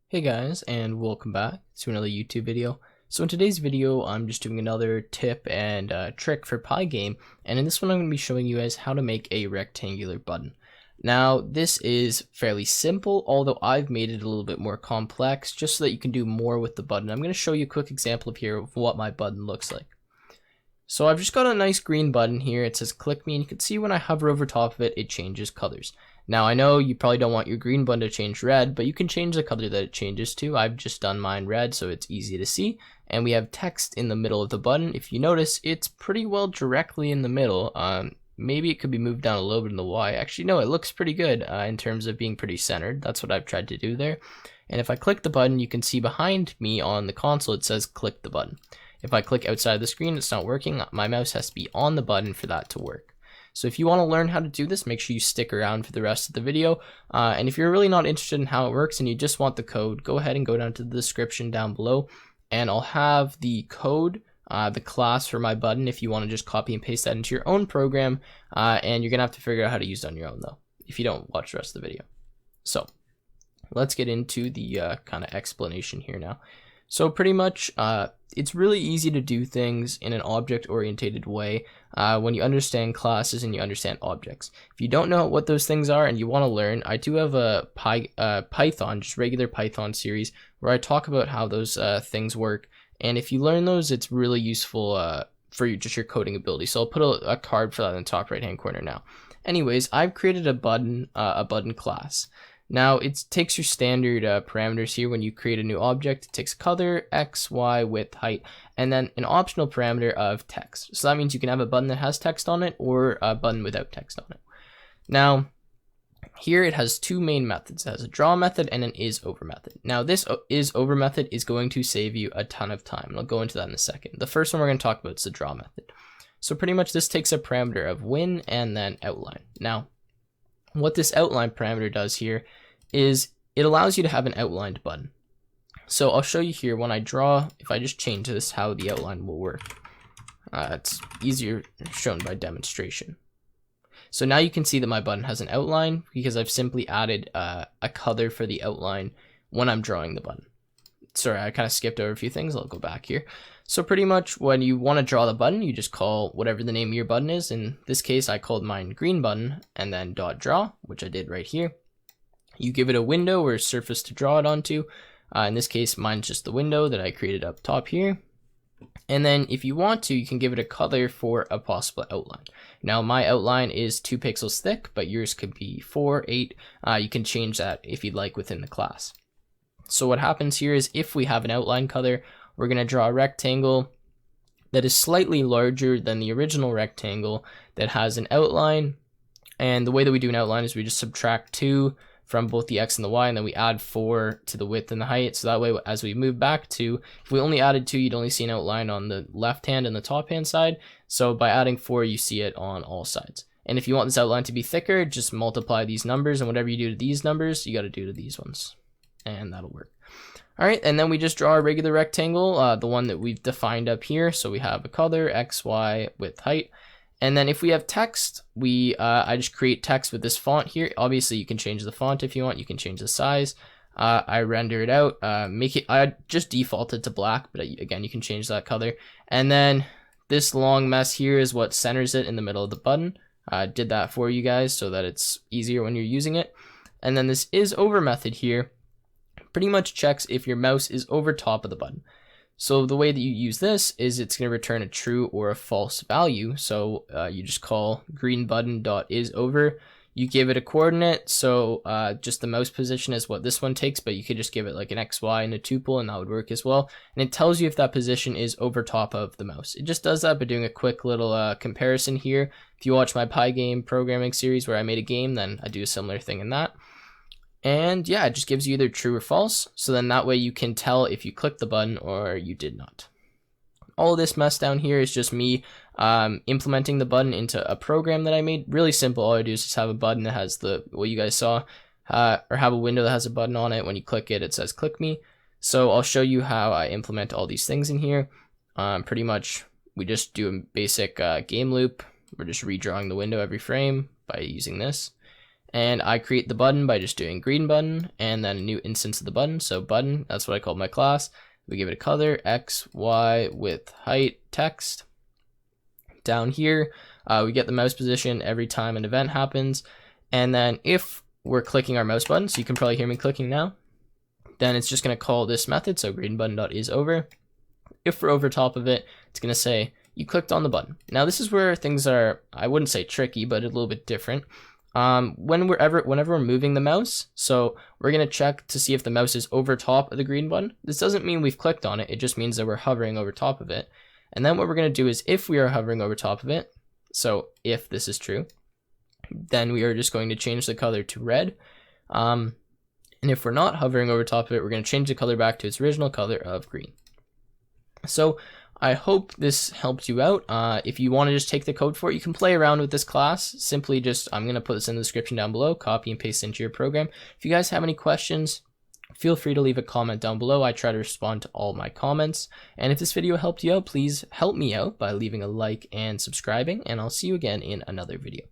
Hey guys, and welcome back to another YouTube video. So in today's video, I'm just doing another tip and trick for Pygame, and in this one I'm going to be showing you guys how to make a rectangular button. Now this is fairly simple, although I've made it a little bit more complex just so that you can do more with the button. I'm going to show you a quick example here of what my button looks like. So I've just got a nice green button here. It says click me, and you can see when I hover over top of it, it changes colors. Now I know you probably don't want your green button to change red, but you can change the color that it changes to. I've just done mine red so it's easy to see. And we have text in the middle of the button. If you notice, it's pretty well directly in the middle. Maybe it could be moved down a little bit in the Y. Actually, no, it looks pretty good in terms of being pretty centered. That's what I've tried to do there. And if I click the button, you can see behind me on the console, it says click the button. If I click outside the screen, it's not working. My mouse has to be on the button for that to work. So if you want to learn how to do this, make sure you stick around for the rest of the video. And if you're really not interested in how it works and you just want the code, go ahead and go down to the description down below. And I'll have the code, the class for my button, if you want to just copy and paste that into your own program. And you're going to have to figure out how to use it on your own, though, if you don't watch the rest of the video. So let's get into the kind of explanation here now. So pretty much, it's really easy to do things in an object-oriented way when you understand classes and you understand objects. If you don't know what those things are and you want to learn, I do have a Python, just regular Python series, where I talk about how those things work. And if you learn those, it's really useful for just your coding ability. So I'll put a card for that in the top right-hand corner now. Anyways, I've created a button class. Now it takes your standard parameters here when you create a new object. It takes color, X, Y, width, height, and then an optional parameter of text. So that means you can have a button that has text on it or a button without text on it. Now here it has two main methods. It has a draw method and an isOver method. Now this isOver method is going to save you a ton of time, and I'll go into that in a second. The first one we're going to talk about is the draw method. So pretty much this takes a parameter of win and then outline. Now what this outline parameter does here is it allows you to have an outlined button. So I'll show you here when I draw, if I just change this, how the outline will work. It's easier shown by demonstration. So now you can see that my button has an outline because I've simply added a color for the outline when I'm drawing the button. Sorry, I kind of skipped over a few things. I'll go back here. So pretty much when you want to draw the button, you just call whatever the name of your button is. In this case, I called mine green button and then .draw, which I did right here. You give it a window or a surface to draw it onto. In this case, mine's just the window that I created up top here. And then if you want to, you can give it a color for a possible outline. Now my outline is 2 pixels thick, but yours could be 4, 8. You can change that if you'd like within the class. So what happens here is if we have an outline color, we're going to draw a rectangle that is slightly larger than the original rectangle that has an outline. And the way that we do an outline is we just subtract 2 from both the X and the Y, and then we add 4 to the width and the height. So that way, as we move back to, if we only added 2, you'd only see an outline on the left hand and the top hand side. So by adding 4, you see it on all sides. And if you want this outline to be thicker, just multiply these numbers, and whatever you do to these numbers, you got to do to these ones. And that'll work. All right, and then we just draw a regular rectangle, the one that we've defined up here. So we have a color, X, Y, width, height. And then if we have text, I just create text with this font here. Obviously, you can change the font if you want. You can change the size. I render it out, I just default it to black, but again, you can change that color. And then this long mess here is what centers it in the middle of the button. I did that for you guys so that it's easier when you're using it. And then this isOver method here pretty much checks if your mouse is over top of the button. So the way that you use this is it's going to return a true or a false value. So you just call green button.isOver. You give it a coordinate. So just the mouse position is what this one takes, but you could just give it like an X, Y, and a tuple, and that would work as well. And it tells you if that position is over top of the mouse. It just does that by doing a quick little comparison here. If you watch my Pygame programming series where I made a game, then I do a similar thing in that. And yeah, it just gives you either true or false. So then that way you can tell if you clicked the button or you did not. All this mess down here is just me implementing the button into a program that I made. Really simple. All I do is just have a button that has what you guys saw, or have a window that has a button on it. When you click it, it says click me. So I'll show you how I implement all these things in here. Pretty much we just do a basic game loop. We're just redrawing the window every frame by using this. and I create the button by just doing green button and then a new instance of the button. So button, that's what I called my class. We give it a color, X, Y, width, height, text. Down here, we get the mouse position every time an event happens. And then if we're clicking our mouse button, so you can probably hear me clicking now, then it's just going to call this method, so green button.isOver. If we're over top of it, it's going to say you clicked on the button. Now this is where things are, I wouldn't say tricky, but a little bit different. Whenever we're moving the mouse, so we're going to check to see if the mouse is over top of the green button. This doesn't mean we've clicked on it, it just means that we're hovering over top of it. And then what we're going to do is if we are hovering over top of it, so if this is true, then we are just going to change the color to red. And if we're not hovering over top of it, we're going to change the color back to its original color of green. So I hope this helped you out. If you want to just take the code for it, you can play around with this class. Simply just, I'm going to put this in the description down below, copy and paste into your program. If you guys have any questions, feel free to leave a comment down below. I try to respond to all my comments. And if this video helped you out, please help me out by leaving a like and subscribing, and I'll see you again in another video.